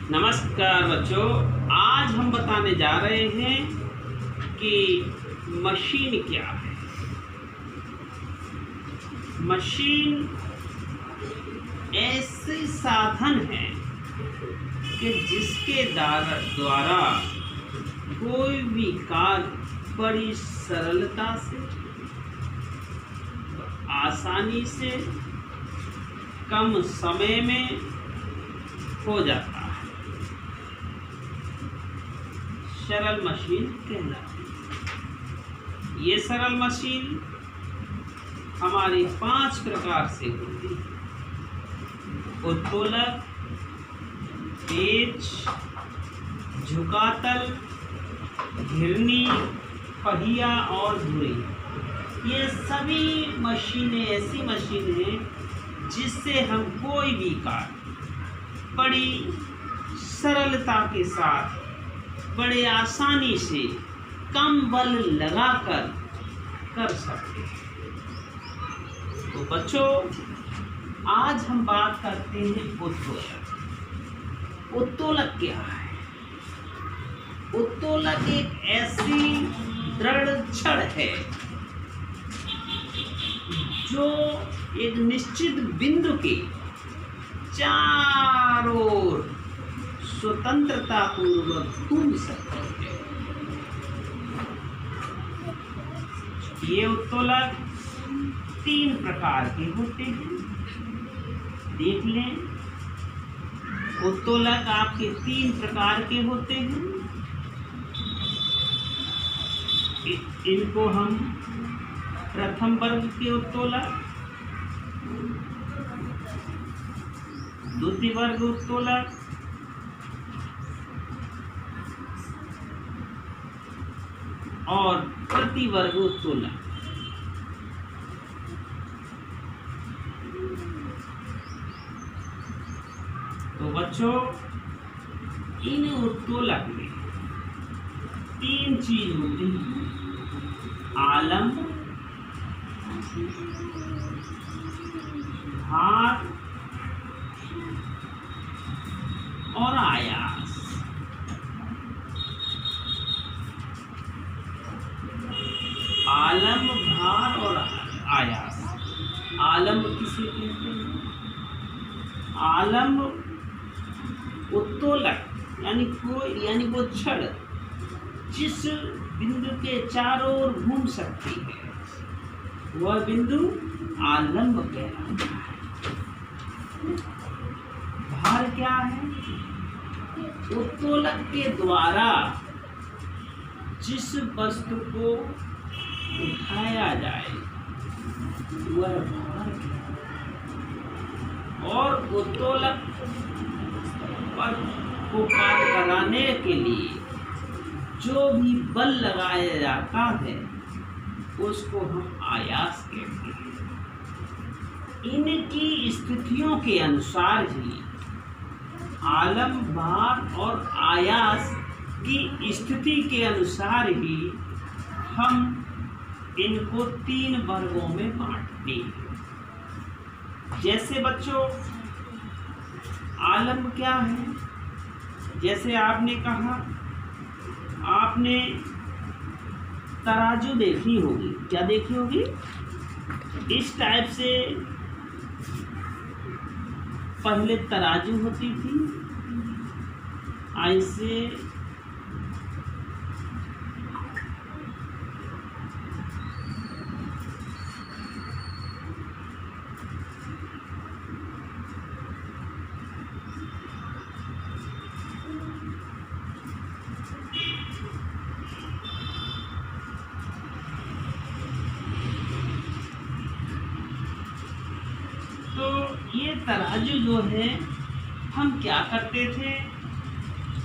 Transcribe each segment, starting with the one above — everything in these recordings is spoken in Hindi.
नमस्कार बच्चों, आज हम बताने जा रहे हैं कि मशीन क्या है। मशीन ऐसे साधन है कि जिसके द्वारा कोई भी कार्य बड़ी सरलता से, आसानी से, कम समय में हो जाता है। सरल मशीन कहलाती है। ये सरल मशीन हमारी 5 प्रकार से होती है: उत्तोलक, पेच, झुकातल, घिरनी, पहिया और धुरी। ये सभी मशीनें ऐसी मशीन हैं जिससे हम कोई भी कार्य बड़ी सरलता के साथ, बड़े आसानी से, कम बल लगाकर कर सकते हैं। तो बच्चों, आज हम बात करते हैं उत्तोलक। उत्तोलक क्या है? उत्तोलक एक ऐसी दृढ़ छड़ है जो एक निश्चित बिंदु के चारों ओर स्वतंत्रता पूर्वक घूम सकते हैं। ये उत्तोलक 3 प्रकार के होते हैं। देख लें, उत्तोलक आपके 3 प्रकार के होते हैं। इनको हम प्रथम वर्ग के उत्तोलक, द्वितीय वर्ग उत्तोलक और तृतीय वर्ग उत्तोलक। तो बच्चों, इन उत्तोलक में 3 चीज होती हैं: आलम्ब, भार और आयास। आलम्ब, भार और आयास। आलम्ब किसे कहते हैं? आलम्ब उत्तोलक यानी वो छड़ जिस बिंदु के चारों ओर घूम सकती है, वह बिंदु आलम्ब कहलाता है। भार क्या है? उत्तोलक के द्वारा जिस वस्तु को उठाया जाए वह भार है। और उत्तोलक पर को कार्य कराने के लिए जो भी बल लगाया जाता है उसको हम आयास कहते हैं। इनकी स्थितियों के अनुसार ही आलम्ब, भार और आयास की स्थिति के अनुसार ही हम इनको 3 वर्गों में बांटते हैं। जैसे बच्चों, आलम्ब क्या है? जैसे आपने कहा, आपने तराजू देखी होगी। क्या देखी होगी? इस टाइप से पहले तराजू होती थी, ऐसे ये तराजू जो है, हम क्या करते थे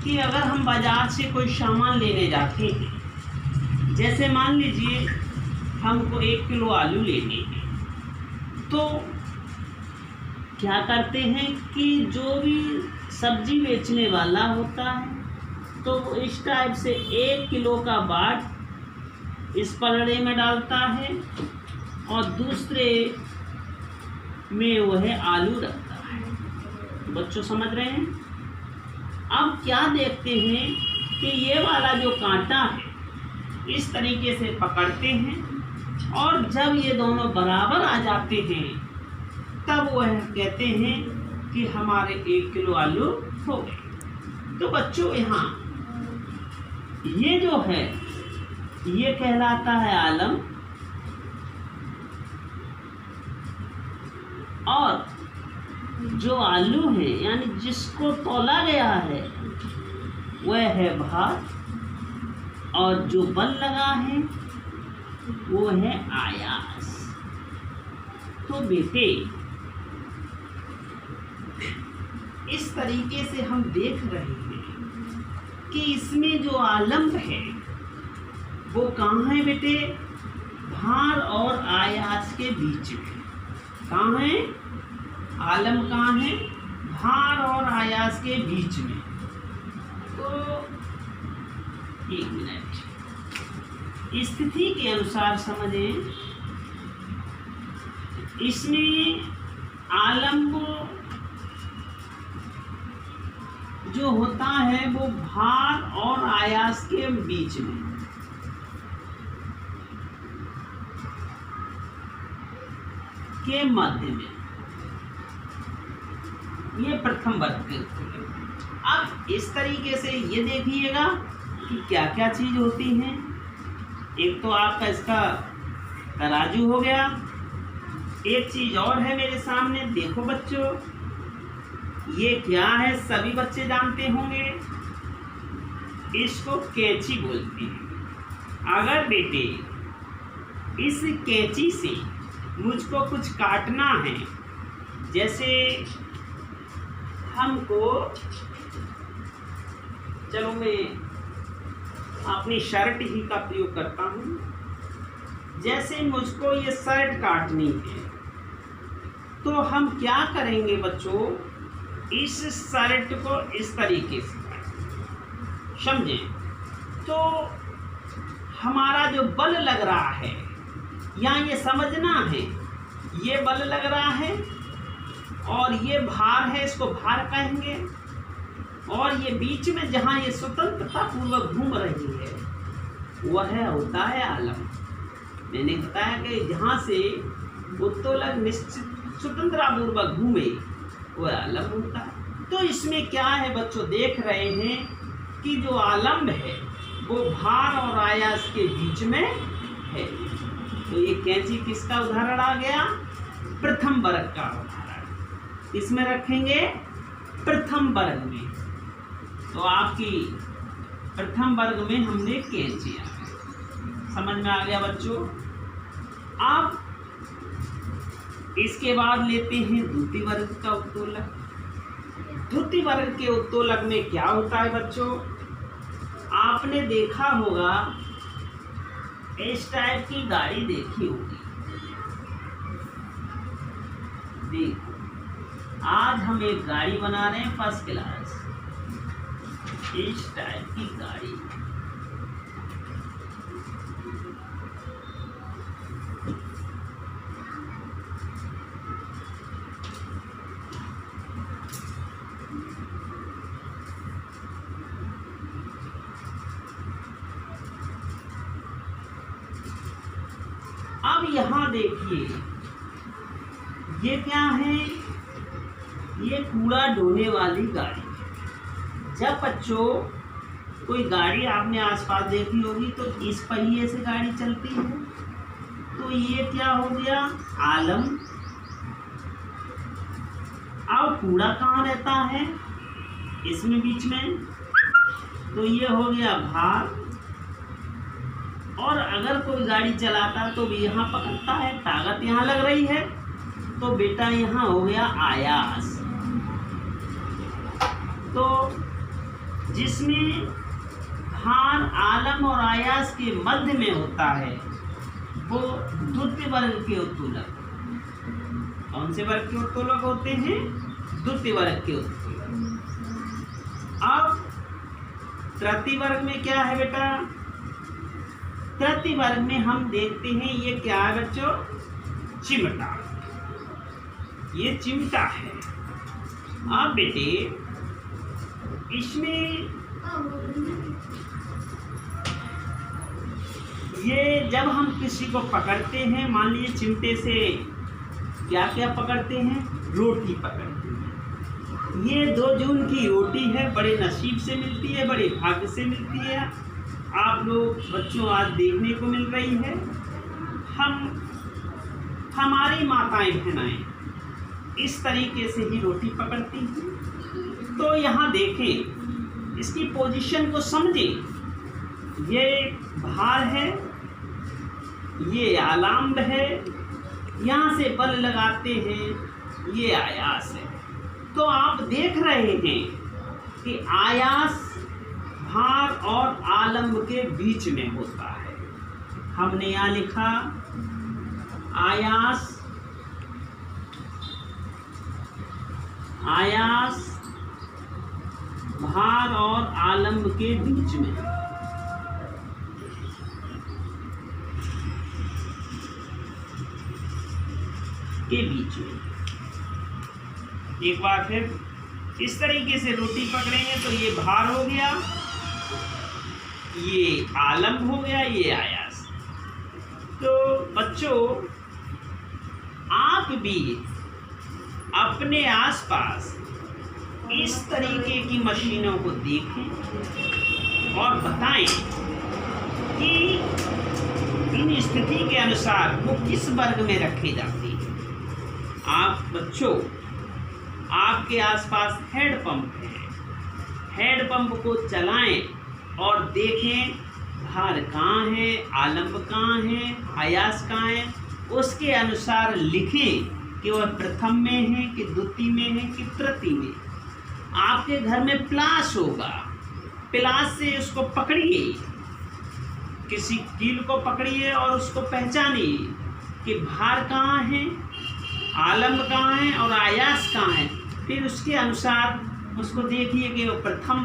कि अगर हम बाजार से कोई सामान लेने जाते हैं, जैसे मान लीजिए हमको 1 किलो आलू लेने हैं, तो क्या करते हैं कि जो भी सब्जी बेचने वाला होता है तो वो इस टाइप से 1 किलो का बाट इस पलड़े में डालता है और दूसरे में वह आलू रखता है। बच्चों समझ रहे हैं? अब क्या देखते हैं कि ये वाला जो कांटा है इस तरीके से पकड़ते हैं और जब ये दोनों बराबर आ जाते हैं तब वह कहते हैं कि हमारे 1 किलो आलू हो गए। तो बच्चों यहाँ ये जो है ये कहलाता है आलम, और जो आलू है यानी जिसको तौला गया है वह है भार, और जो बल लगा है वो है आयास। तो बेटे इस तरीके से हम देख रहे हैं कि इसमें जो आलम्ब है वो कहाँ है बेटे? भार और आयास के बीच में। कहाँ है? आलम कहाँ है? भार और आयास के बीच में। तो 1 मिनट स्थिति के अनुसार समझें। इसमें आलम्ब जो होता है वो भार और आयास के बीच में, के मध्य में, ये प्रथम वर्ग के उत्तोलक। अब इस तरीके से ये देखिएगा कि क्या क्या चीज होती हैं। एक तो आपका इसका तराजू हो गया, एक चीज और है मेरे सामने, देखो बच्चों ये क्या है? सभी बच्चे जानते होंगे, इसको कैंची बोलते हैं। अगर बेटे इस कैंची से मुझको कुछ काटना है, जैसे हमको, चलो मैं अपनी शर्ट ही का प्रयोग करता हूँ, जैसे मुझको ये शर्ट काटनी है तो हम क्या करेंगे बच्चों? इस शर्ट को इस तरीके से समझें। तो हमारा जो बल लग रहा है यहाँ ये समझना है, ये बल लग रहा है और ये भार है, इसको भार कहेंगे। और ये बीच में जहाँ ये स्वतंत्रता पूर्वक घूम रही है वह होता है आलम। मैंने बताया कि जहाँ से उत्तोलक निश्चित स्वतंत्रता पूर्वक घूमे वह आलम होता है। तो इसमें क्या है बच्चों? देख रहे हैं कि जो आलम्ब है वो भार और आयास के बीच में है। तो ये कैंची किसका उदाहरण आ गया? प्रथम वर्ग का उदाहरण। इसमें रखेंगे प्रथम वर्ग में। तो आपकी प्रथम वर्ग में हमने कैंची आ गई, समझ में आ गया बच्चों। अब इसके बाद लेते हैं द्वितीय वर्ग का उत्तोलक। द्वितीय वर्ग के उत्तोलक में क्या होता है बच्चों? आपने देखा होगा, इस टाइप की गाड़ी देखी होगी। देखो आज हम एक गाड़ी बना रहे हैं फर्स्ट क्लास, इस टाइप की गाड़ी। अब यहाँ देखिए ये क्या है? ये कूड़ा ढोने वाली गाड़ी। जब बच्चों कोई गाड़ी आपने आसपास देखी होगी तो इस पहिए से गाड़ी चलती है। तो ये क्या हो गया? आलम। अब कूड़ा कहाँ रहता है? इसमें बीच में। तो ये हो गया भार। और अगर कोई गाड़ी चलाता तो भी यहाँ पकड़ता है, ताकत यहाँ लग रही है, तो बेटा यहाँ हो गया आयास। तो जिसमें भार, आलम और आयास के मध्य में होता है वो द्वितीय वर्ग के उत्तोलक। कौन से वर्ग के उत्तोलक होते हैं? द्वितीय वर्ग के उत्तोलक। अब तृतीय वर्ग में क्या है बेटा? तृतीय वर्ग में हम देखते हैं ये क्या है बच्चों? चिमटा। ये चिमटा है। अब बेटे इसमें ये जब हम किसी को पकड़ते हैं, मान लीजिए चिमटे से क्या क्या पकड़ते हैं, रोटी पकड़ते हैं। ये 2 जून की रोटी है, बड़े नसीब से मिलती है, बड़े भाग्य से मिलती है। आप लोग बच्चों आज देखने को मिल रही है। हमारी माताएं बहनाएं इस तरीके से ही रोटी पकड़ती हैं। तो यहाँ देखें, इसकी पोजीशन को समझें। ये भार है, ये आलम्ब है, यहाँ से बल लगाते हैं, ये आयास है। तो आप देख रहे हैं कि आयास भार और आलम्ब के बीच में होता है। हमने यहाँ लिखा आयास भार और आलम्ब के बीच में। एक बार फिर इस तरीके से रोटी पकड़ेंगे तो ये भार हो गया, ये आलम्ब हो गया, ये आयास। तो बच्चों, आप भी अपने आसपास इस तरीके की मशीनों को देखें और बताएं कि इन स्थिति के अनुसार वो किस वर्ग में रखे जाते हैं। आप बच्चों, आपके आसपास हेड पंप है, हेड पंप को चलाएं और देखें भार कहाँ है, आलम्ब कहाँ है, आयास कहाँ है। उसके अनुसार लिखें कि वह प्रथम में है कि द्वितीय में है कि तृतीय में। आपके घर में प्लास होगा, प्लास से उसको पकड़िए, किसी कील को पकड़िए और उसको पहचानिए कि भार कहाँ है, आलम्ब कहाँ है और आयास कहाँ है। फिर उसके अनुसार उसको देखिए कि वो प्रथम